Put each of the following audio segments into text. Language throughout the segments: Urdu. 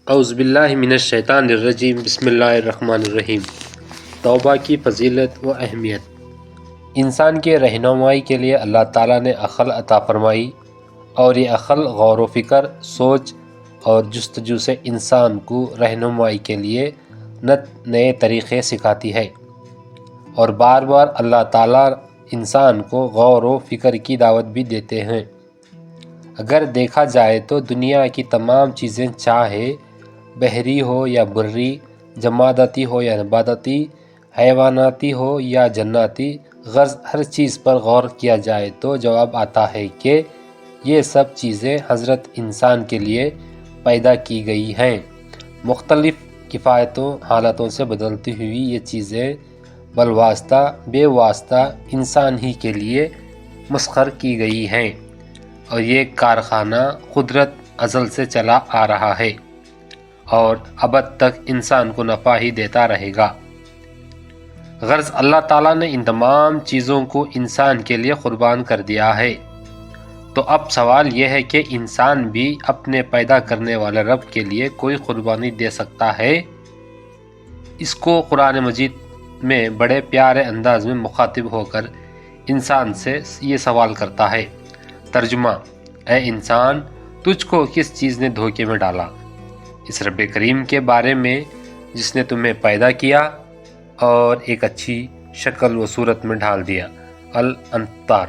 اعوذ باللہ من الشیطان الرجیم، بسم اللہ الرحمن الرحیم۔ توبہ کی فضیلت و اہمیت۔ انسان کے رہنمائی کے لیے اللہ تعالیٰ نے عقل عطا فرمائی، اور یہ عقل غور و فکر، سوچ اور جستجو سے انسان کو رہنمائی کے لیے نئے طریقے سکھاتی ہے، اور بار بار اللہ تعالیٰ انسان کو غور و فکر کی دعوت بھی دیتے ہیں۔ اگر دیکھا جائے تو دنیا کی تمام چیزیں، چاہے بحری ہو یا بری، جماداتی ہو یا نباتاتی، حیواناتی ہو یا جناتی، غرض ہر چیز پر غور کیا جائے تو جواب آتا ہے کہ یہ سب چیزیں حضرت انسان کے لیے پیدا کی گئی ہیں۔ مختلف کفایتوں، حالتوں سے بدلتی ہوئی یہ چیزیں بالواسطہ بے واسطہ انسان ہی کے لیے مسخر کی گئی ہیں، اور یہ کارخانہ قدرت ازل سے چلا آ رہا ہے اور ابد تک انسان کو نفع ہی دیتا رہے گا۔ غرض اللہ تعالیٰ نے ان تمام چیزوں کو انسان کے لیے قربان کر دیا ہے۔ تو اب سوال یہ ہے کہ انسان بھی اپنے پیدا کرنے والے رب کے لیے کوئی قربانی دے سکتا ہے؟ اس کو قرآن مجید میں بڑے پیارے انداز میں مخاطب ہو کر انسان سے یہ سوال کرتا ہے۔ ترجمہ: اے انسان، تجھ کو کس چیز نے دھوکے میں ڈالا؟ اس رب کریم کے بارے میں جس نے تمہیں پیدا کیا اور ایک اچھی شکل و صورت میں ڈھال دیا۔ الانفطار۔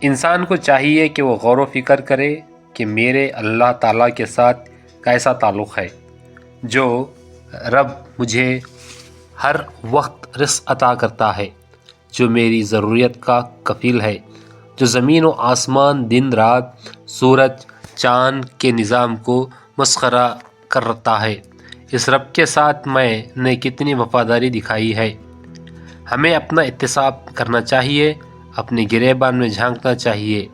انسان کو چاہیے کہ وہ غور و فکر کرے کہ میرے اللہ تعالیٰ کے ساتھ کیسا تعلق ہے، جو رب مجھے ہر وقت رزق عطا کرتا ہے، جو میری ضروریت کا کفیل ہے، جو زمین و آسمان، دن رات، سورج چاند کے نظام کو مسخرہ کرتا ہے۔ اس رب کے ساتھ میں نے کتنی وفاداری دکھائی ہے۔ ہمیں اپنا احتساب کرنا چاہیے، اپنے گریبان میں جھانکنا چاہیے،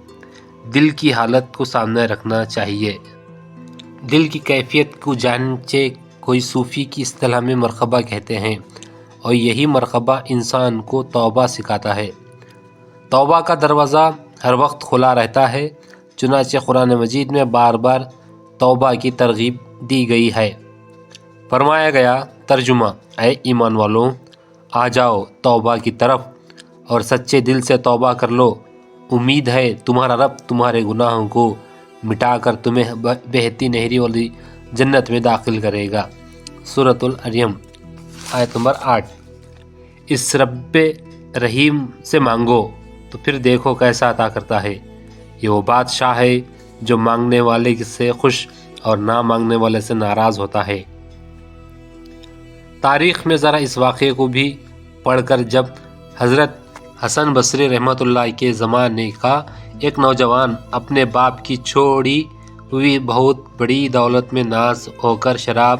دل کی حالت کو سامنے رکھنا چاہیے۔ دل کی کیفیت کو جانچے کوئی صوفی کی اصطلاح میں مراقبہ کہتے ہیں، اور یہی مراقبہ انسان کو توبہ سکھاتا ہے۔ توبہ کا دروازہ ہر وقت کھلا رہتا ہے، چنانچہ قرآن مجید میں بار بار توبہ کی ترغیب دی گئی ہے۔ فرمایا گیا، ترجمہ: اے ایمان والوں، آ جاؤ توبہ کی طرف اور سچے دل سے توبہ کر لو۔ امید ہے تمہارا رب تمہارے گناہوں کو مٹا کر تمہیں بہتی نہری والی جنت میں داخل کرے گا۔ سورۃ المریم، آیت نمبر 8۔ اس رب رحیم سے مانگو تو پھر دیکھو کیسا عطا کرتا ہے۔ یہ وہ بادشاہ ہے جو مانگنے والے سے خوش اور نہ مانگنے والے سے ناراض ہوتا ہے۔ تاریخ میں ذرا اس واقعے کو بھی پڑھ کر، جب حضرت حسن بصری رحمۃ اللہ کے زمانے کا ایک نوجوان اپنے باپ کی چھوڑی ہوئی بہت بڑی دولت میں ناز ہو کر شراب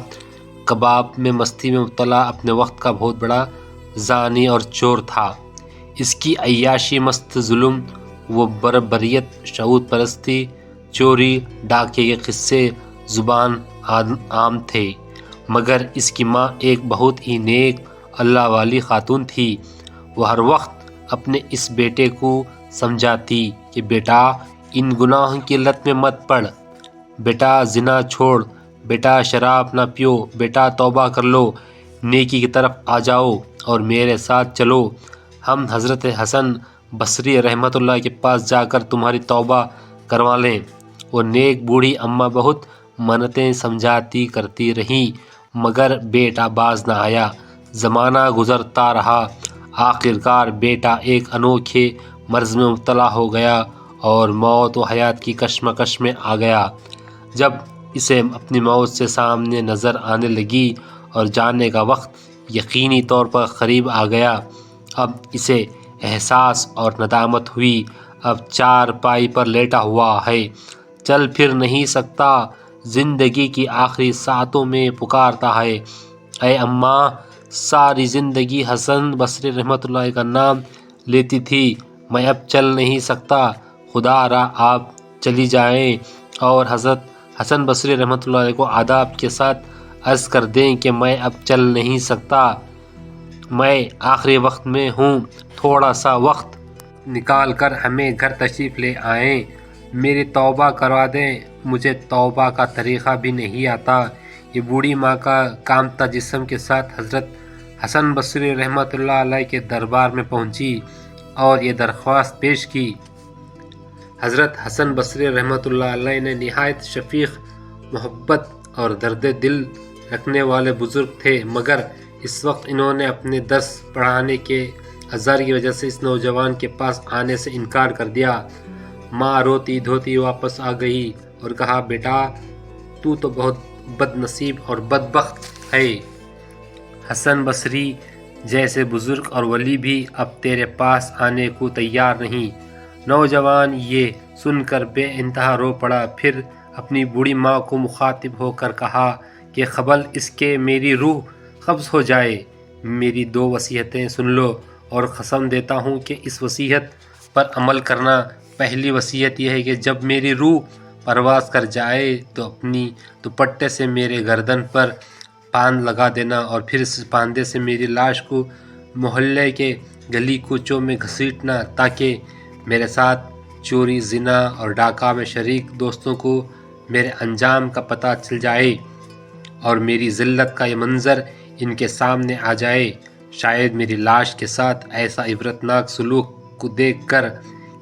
کباب میں مستی میں مبتلا اپنے وقت کا بہت بڑا زانی اور چور تھا۔ اس کی عیاشی، مست ظلم و بربریت، شعور پرستی، چوری، ڈاکے کے قصے زبان عام تھے، مگر اس کی ماں ایک بہت ہی نیک اللہ والی خاتون تھی۔ وہ ہر وقت اپنے اس بیٹے کو سمجھاتی کہ بیٹا، ان گناہوں کی لت میں مت پڑ، بیٹا زنا چھوڑ، بیٹا شراب نہ پیو، بیٹا توبہ کر لو، نیکی کی طرف آ جاؤ اور میرے ساتھ چلو، ہم حضرت حسن بصری رحمۃ اللہ کے پاس جا کر تمہاری توبہ کروا لیں۔ وہ نیک بوڑھی اماں بہت منتیں سمجھاتی کرتی رہیں، مگر بیٹا باز نہ آیا۔ زمانہ گزرتا رہا، آخرکار بیٹا ایک انوکھے مرض میں مبتلا ہو گیا اور موت و حیات کی کشمکش میں آ گیا۔ جب اسے اپنی موت سے سامنے نظر آنے لگی اور جانے کا وقت یقینی طور پر قریب آ گیا، اب اسے احساس اور ندامت ہوئی۔ اب چار پائی پر لیٹا ہوا ہے، چل پھر نہیں سکتا، زندگی کی آخری ساعتوں میں پکارتا ہے، اے اماں! ساری زندگی حسن بصری رحمۃ اللہ کا نام لیتی تھی، میں اب چل نہیں سکتا، خدا را آپ چلی جائیں اور حضرت حسن بصری رحمۃ اللہ کو آداب کے ساتھ عرض کر دیں کہ میں اب چل نہیں سکتا، میں آخری وقت میں ہوں، تھوڑا سا وقت نکال کر ہمیں گھر تشریف لے آئیں۔ میری توبہ کروا دیں، مجھے توبہ کا طریقہ بھی نہیں آتا۔ یہ بوڑھی ماں کا کامتا جسم کے ساتھ حضرت حسن بصری رحمۃ اللہ علیہ کے دربار میں پہنچی اور یہ درخواست پیش کی۔ حضرت حسن بصری رحمۃ اللہ علیہ نے نہایت شفیق، محبت اور درد دل رکھنے والے بزرگ تھے، مگر اس وقت انہوں نے اپنے درس پڑھانے کے اعذار کی وجہ سے اس نوجوان کے پاس آنے سے انکار کر دیا۔ ماں روتی دھوتی واپس آ گئی اور کہا، بیٹا تو بہت بد نصیب اور بدبخت ہے۔ حسن بصری جیسے بزرگ اور ولی بھی اب تیرے پاس آنے کو تیار نہیں۔ نوجوان یہ سن کر بے انتہا رو پڑا، پھر اپنی بوڑھی ماں کو مخاطب ہو کر کہا کہ قبل اس کے میری روح قبض ہو جائے، میری 2 وصیتیں سن لو اور قسم دیتا ہوں کہ اس وصیت پر عمل کرنا۔ پہلی وصیت یہ ہے کہ جب میری روح پرواز کر جائے تو اپنی دوپٹے سے میرے گردن پر باندھ لگا دینا اور پھر اس باندھے سے میری لاش کو محلے کے گلی کوچوں میں گھسیٹنا، تاکہ میرے ساتھ چوری، زنا اور ڈاکہ میں شریک دوستوں کو میرے انجام کا پتہ چل جائے اور میری ذلت کا یہ منظر ان کے سامنے آ جائے۔ شاید میری لاش کے ساتھ ایسا عبرتناک سلوک کو دیکھ کر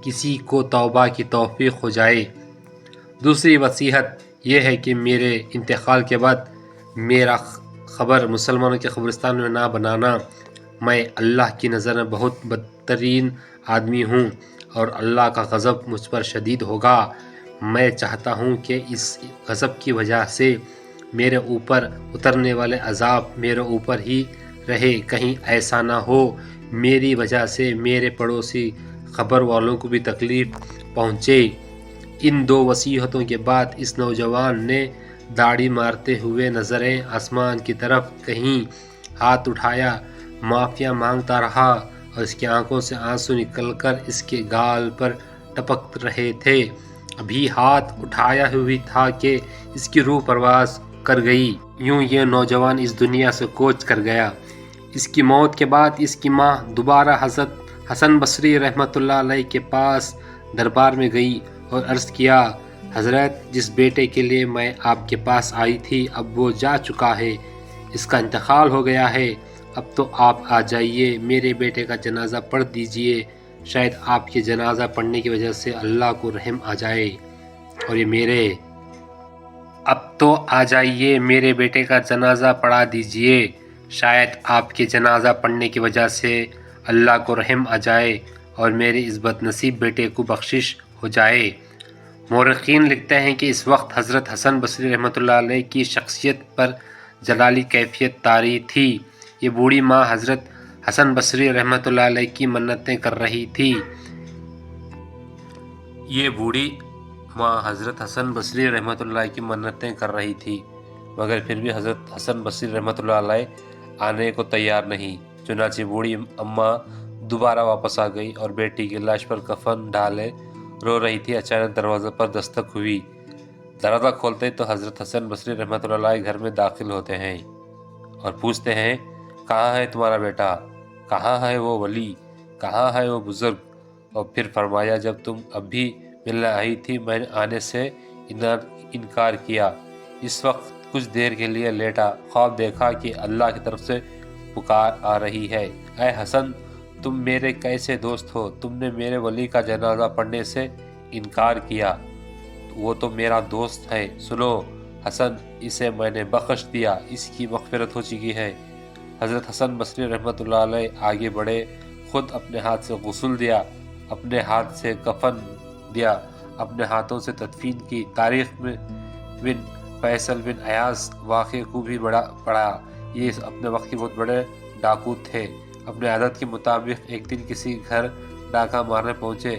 کسی کو توبہ کی توفیق ہو جائے۔ دوسری وصیت یہ ہے کہ میرے انتقال کے بعد میرا قبر مسلمانوں کے قبرستان میں نہ بنانا۔ میں اللہ کی نظر میں بہت بدترین آدمی ہوں اور اللہ کا غضب مجھ پر شدید ہوگا۔ میں چاہتا ہوں کہ اس غضب کی وجہ سے میرے اوپر اترنے والے عذاب میرے اوپر ہی رہے، کہیں ایسا نہ ہو میری وجہ سے میرے پڑوسی قبر والوں کو بھی تکلیف پہنچے۔ ان 2 وصیتوں کے بعد اس نوجوان نے داڑھی مارتے ہوئے نظریں آسمان کی طرف کہیں، ہاتھ اٹھایا، معافیا مانگتا رہا اور اس کی آنکھوں سے آنسو نکل کر اس کے گال پر ٹپک رہے تھے۔ ابھی ہاتھ اٹھایا ہوئی تھا کہ اس کی روح پرواز کر گئی۔ یوں یہ نوجوان اس دنیا سے کوچ کر گیا۔ اس کی موت کے بعد اس کی ماں دوبارہ حضرت حسن بصری رحمۃ اللہ علیہ کے پاس دربار میں گئی اور عرض کیا، حضرت جس بیٹے کے لیے میں آپ کے پاس آئی تھی اب وہ جا چکا ہے، اس کا انتقال ہو گیا ہے، اب تو آپ آ جائیے، میرے بیٹے کا جنازہ پڑھ دیجئے، شاید آپ کے جنازہ پڑھنے کی وجہ سے اللہ کو رحم آ جائے اور یہ میرے اب تو آ جائیے، میرے بیٹے کا جنازہ پڑھا دیجئے، شاید آپ کے جنازہ پڑھنے کی وجہ سے اللہ کو رحم آ جائے اور میرے اس بد نصیب بیٹے کو بخشش ہو جائے۔ مورخین لکھتے ہیں کہ اس وقت حضرت حسن بصری رحمۃ اللہ علیہ کی شخصیت پر جلالی کیفیت طاری تھی۔ یہ بوڑھی ماں حضرت حسن بصری رحمۃ اللہ علیہ کی منتیں کر رہی تھی۔ یہ بوڑھی ماں حضرت حسن بصری رحمۃ اللہ کی منتیں کر رہی تھی، مگر پھر بھی حضرت حسن بصری رحمۃ اللہ علیہ آنے کو تیار نہیں۔ چنانچہ بوڑھی اماں دوبارہ واپس آ گئی اور بیٹی کی لاش پر کفن ڈالے رو رہی تھی۔ اچانک دروازے پر دستک ہوئی۔ دروازہ کھولتے تو حضرت حسن بصری رحمۃ اللہ علیہ گھر میں داخل ہوتے ہیں اور پوچھتے ہیں، کہاں ہے تمہارا بیٹا؟ کہاں ہے وہ ولی؟ کہاں ہے وہ بزرگ؟ اور پھر فرمایا، جب تم اب بھی ملنے آئی تھی میں نے آنے سے انکار کیا۔ اس وقت کچھ دیر کے لیے لیٹا، خواب دیکھا کہ اللہ کی طرف سے پکار آ رہی ہے، اے حسن تم میرے کیسے دوست ہو؟ تم نے میرے ولی کا جنازہ پڑھنے سے انکار کیا، وہ تو میرا دوست ہے۔ سنو حسن، اسے میں نے بخش دیا، اس کی مغفرت ہو چکی ہے۔ حضرت حسن بصری رحمۃ اللہ علیہ آگے بڑھے، خود اپنے ہاتھ سے غسل دیا، اپنے ہاتھ سے کفن دیا، اپنے ہاتھوں سے تدفین کی۔ تاریخ میں بن فیصل بن ایاز واقعے کو بھی پڑھا۔ یہ اپنے وقت کے بہت بڑے ڈاکو تھے۔ اپنے عادت کے مطابق ایک دن کسی گھر ڈاکہ مارنے پہنچے۔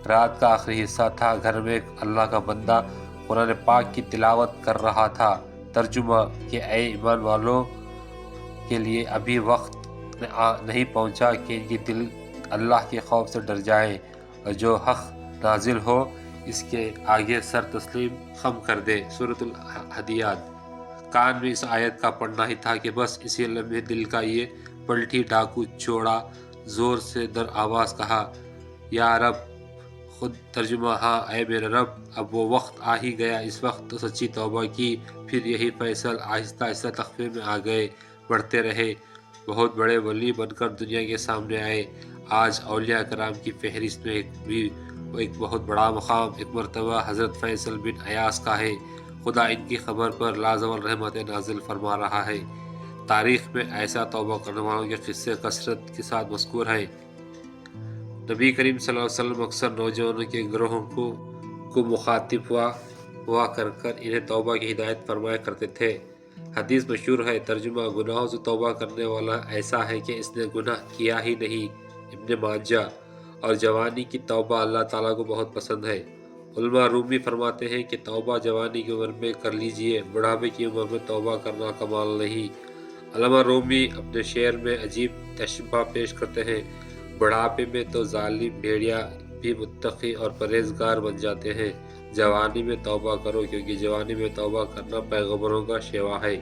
رات کا آخری حصہ تھا۔ گھر میں ایک اللہ کا بندہ قرآن پاک کی تلاوت کر رہا تھا۔ ترجمہ کہ اے ایمان والوں کے لیے ابھی وقت نہیں پہنچا کہ ان کی دل اللہ کے خوف سے ڈر جائیں اور جو حق نازل ہو اس کے آگے سر تسلیم خم کر دے۔ سورۃ الحدیات۔ کان میں اس آیت کا پڑھنا ہی تھا کہ بس اسی لمحے دل کا یہ پلٹی ڈاکو چوڑا زور سے در آواز کہا، یا رب خود ترجمہ: ہاں اے میرے رب، اب وہ وقت آ ہی گیا، اس وقت تو سچی توبہ کی۔ پھر یہی فیصل آہستہ آہستہ تخفے میں آ گئے، بڑھتے رہے، بہت بڑے ولی بن کر دنیا کے سامنے آئے۔ آج اولیاء کرام کی فہرست میں ایک بہت بڑا مقام ایک مرتبہ حضرت فیصل بن ایاس کا ہے۔ خدا ان کی خبر پر لازوال رحمتیں نازل فرما رہا ہے۔ تاریخ میں ایسا توبہ کرنے والوں کے قصے کثرت کے ساتھ مذکور ہیں۔ نبی کریم صلی اللہ علیہ وسلم اکثر نوجوانوں کے گروہوں کو مخاطب ہوا کر انہیں توبہ کی ہدایت فرمایا کرتے تھے۔ حدیث مشہور ہے، ترجمہ: گناہوں سے توبہ کرنے والا ایسا ہے کہ اس نے گناہ کیا ہی نہیں، ابن ماجہ۔ اور جوانی کی توبہ اللہ تعالیٰ کو بہت پسند ہے۔ علامہ رومی فرماتے ہیں کہ توبہ جوانی کی عمر میں کر لیجئے، بڑھاپے کی عمر میں توبہ کرنا کمال نہیں۔ علامہ رومی اپنے شعر میں عجیب تشبیہ پیش کرتے ہیں: بڑھاپے میں تو ظالم بھیڑیا بھی متقی اور پرہیزگار بن جاتے ہیں۔ جوانی میں توبہ کرو، کیونکہ جوانی میں توبہ کرنا پیغمبروں کا شیوا ہے۔